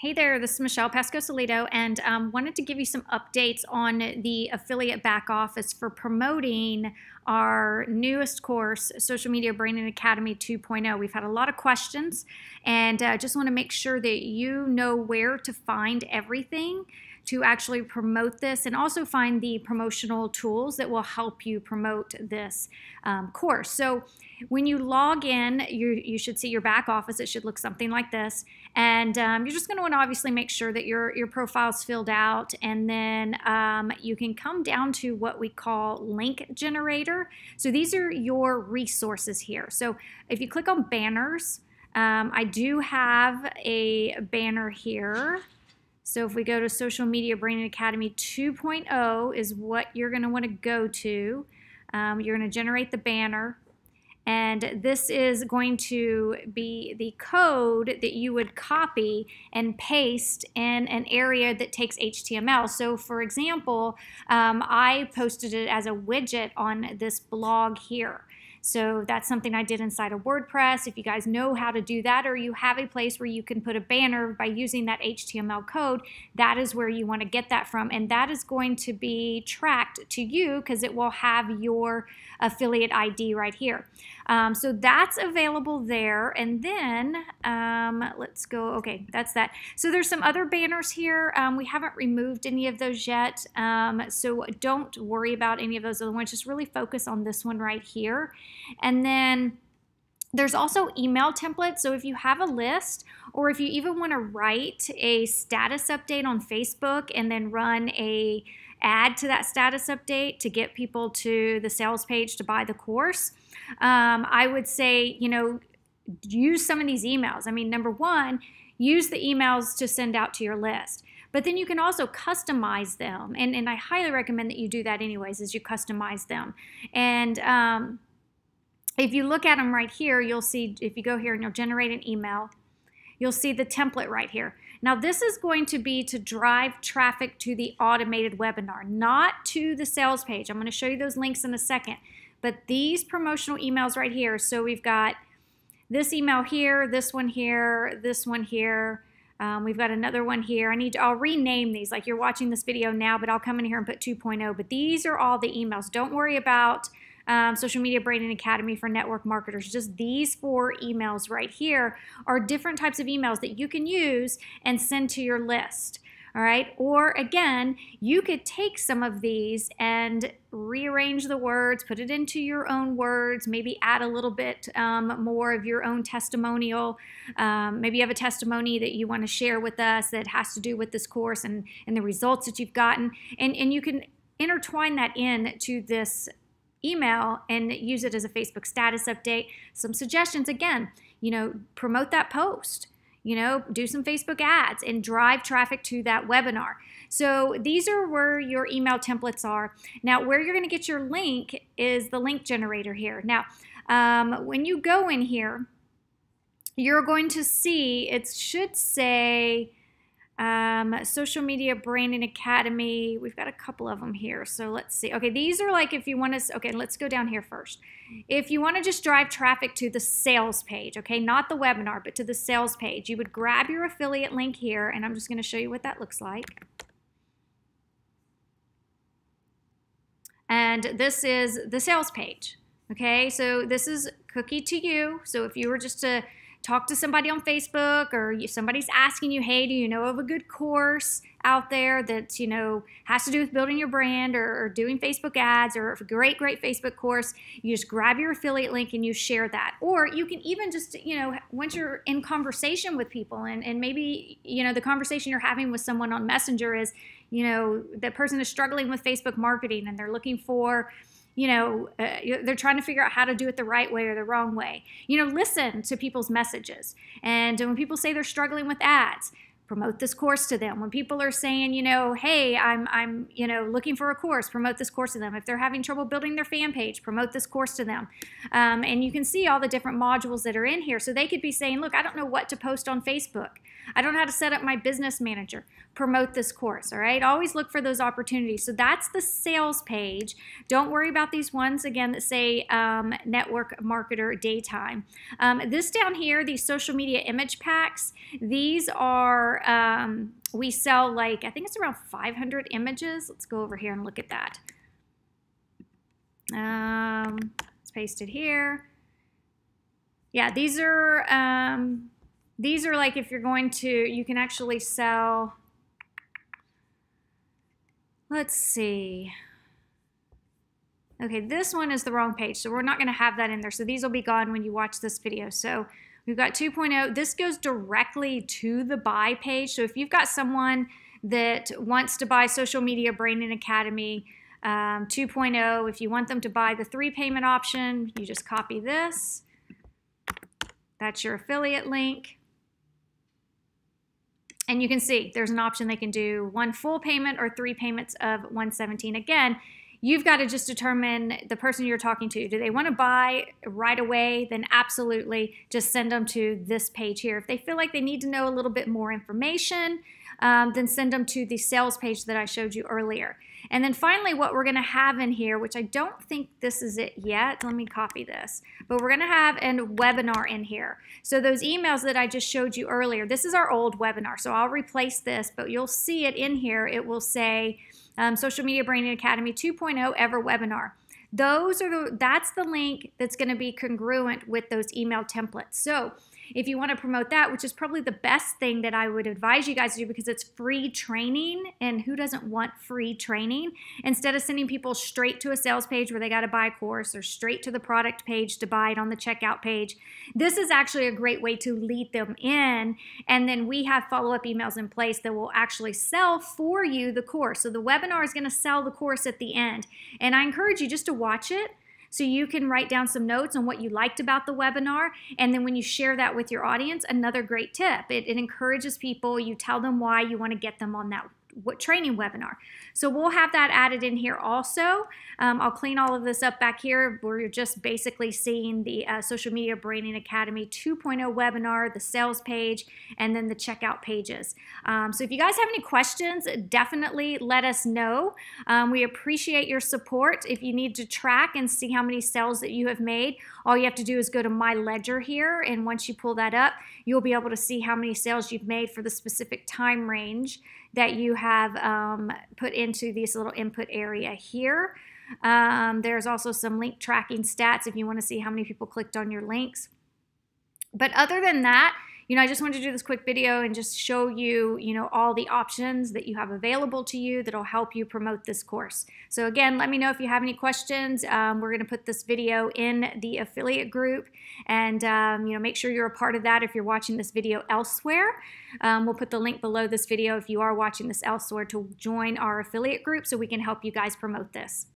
Hey there, this is Michelle Pescosolido, and wanted to give you some updates on the affiliate back office for promoting our newest course, Social Media Branding Academy 2.0. We've had a lot of questions, and just want to make sure that you know where to find everything to actually promote this, and also find the promotional tools that will help you promote this course. So when you log in, you should see your back office. It should look something like this. And you're just going to want to obviously make sure that your profile's filled out. And then you can come down to what we call link generator. So these are your resources here. So if you click on banners, I do have a banner here. So if we go to Social Media Branding Academy 2.0 is what you're going to want to go to. You're going to generate the banner. And this is going to be the code that you would copy and paste in an area that takes HTML. So for example, I posted it as a widget on this blog here. So that's something I did inside of WordPress. If you guys know how to do that, or you have a place where you can put a banner by using that HTML code, that is where you want to get that from. And that is going to be tracked to you because it will have your affiliate ID right here. So that's available there. And then let's go, okay, that's that. So there's some other banners here. We haven't removed any of those yet. So don't worry about any of those other ones. Just really focus on this one right here. And then there's also email templates. So if you have a list, or if you even want to write a status update on Facebook and then run a ad to that status update to get people to the sales page to buy the course, I would say, use some of these emails. I mean, number one, use the emails to send out to your list. But then you can also customize them. And I highly recommend that you do that anyways, is you customize them. And if you look at them right here, you'll see, if you go here and you'll generate an email, you'll see the template right here. Now this is going to be to drive traffic to the automated webinar, not to the sales page. I'm going to show you those links in a second. But these promotional emails right here, so we've got this email here, this one here, this one here. We've got another one here. I'll rename these, like you're watching this video now, but I'll come in here and put 2.0. But these are all the emails. Don't worry about Social Media Branding Academy for network marketers. Just these 4 emails right here are different types of emails that you can use and send to your list. All right. Or again, you could take some of these and rearrange the words, put it into your own words, maybe add a little bit more of your own testimonial. Maybe you have a testimony that you want to share with us that has to do with this course and the results that you've gotten. And you can intertwine that into this email and use it as a Facebook status update. Some suggestions, again, promote that post. Do some Facebook ads and drive traffic to that webinar. So these are where your email templates are. Now, where you're going to get your link is the link generator here. Now, when you go in here, you're going to see, it should say Social Media Branding Academy. We've got a couple of them here. So let's see. Okay, these are like if you want to, okay, let's go down here first. If you want to just drive traffic to the sales page, okay, not the webinar, but to the sales page, you would grab your affiliate link here, and I'm just going to show you what that looks like. And this is the sales page, okay? So this is cookie to you. So if you were just to talk to somebody on Facebook, or somebody's asking you, hey, do you know of a good course out there that, has to do with building your brand or doing Facebook ads, or a great Facebook course, you just grab your affiliate link and you share that. Or you can even just, once you're in conversation with people and maybe, the conversation you're having with someone on Messenger is, that person is struggling with Facebook marketing and they're looking for, they're trying to figure out how to do it the right way or the wrong way. Listen to people's messages. And when people say they're struggling with ads, promote this course to them. When people are saying, hey, I'm looking for a course, promote this course to them. If they're having trouble building their fan page, promote this course to them. And you can see all the different modules that are in here. So they could be saying, look, I don't know what to post on Facebook. I don't know how to set up my business manager. Promote this course, all right? Always look for those opportunities. So that's the sales page. Don't worry about these ones, again, that say network marketer daytime. This down here, these social media image packs, these are we sell like, I think it's around 500 images. Let's go over here and look at that. Let's paste it here. Yeah, these are like if you're going to, you can actually sell, let's see. Okay, this one is the wrong page, so we're not going to have that in there. So these will be gone when you watch this video. So we've got 2.0. This goes directly to the buy page. So if you've got someone that wants to buy Social Media Branding Academy 2.0, if you want them to buy the 3 payment option, you just copy this. That's your affiliate link. And you can see there's an option they can do 1 full payment or 3 payments of $117. Again, you've got to just determine the person you're talking to. Do they want to buy right away? Then absolutely just send them to this page here. If they feel like they need to know a little bit more information, then send them to the sales page that I showed you earlier. And then finally, what we're going to have in here, which I don't think this is it yet. Let me copy this. But we're going to have a webinar in here. So those emails that I just showed you earlier, this is our old webinar. So I'll replace this, but you'll see it in here. It will say Social Media Branding Academy 2.0 Ever Webinar. That's the link that's going to be congruent with those email templates. So if you want to promote that, which is probably the best thing that I would advise you guys to do because it's free training, and who doesn't want free training? Instead of sending people straight to a sales page where they got to buy a course or straight to the product page to buy it on the checkout page, this is actually a great way to lead them in, and then we have follow-up emails in place that will actually sell for you the course. So the webinar is going to sell the course at the end, and I encourage you just to watch it, so you can write down some notes on what you liked about the webinar. And then when you share that with your audience, another great tip. It encourages people. You tell them why you want to get them on that training webinar. So we'll have that added in here also. I'll clean all of this up back here. We're just basically seeing the Social Media Branding Academy 2.0 webinar, the sales page, and then the checkout pages. So if you guys have any questions, definitely let us know. We appreciate your support. If you need to track and see how many sales that you have made, all you have to do is go to My Ledger here, and once you pull that up, you'll be able to see how many sales you've made for the specific time range that you have put into this little input area here. There's also some link tracking stats if you want to see how many people clicked on your links. But other than that, I just wanted to do this quick video and just show you, all the options that you have available to you that'll help you promote this course. So again, let me know if you have any questions. We're going to put this video in the affiliate group, and make sure you're a part of that if you're watching this video elsewhere. We'll put the link below this video if you are watching this elsewhere to join our affiliate group so we can help you guys promote this.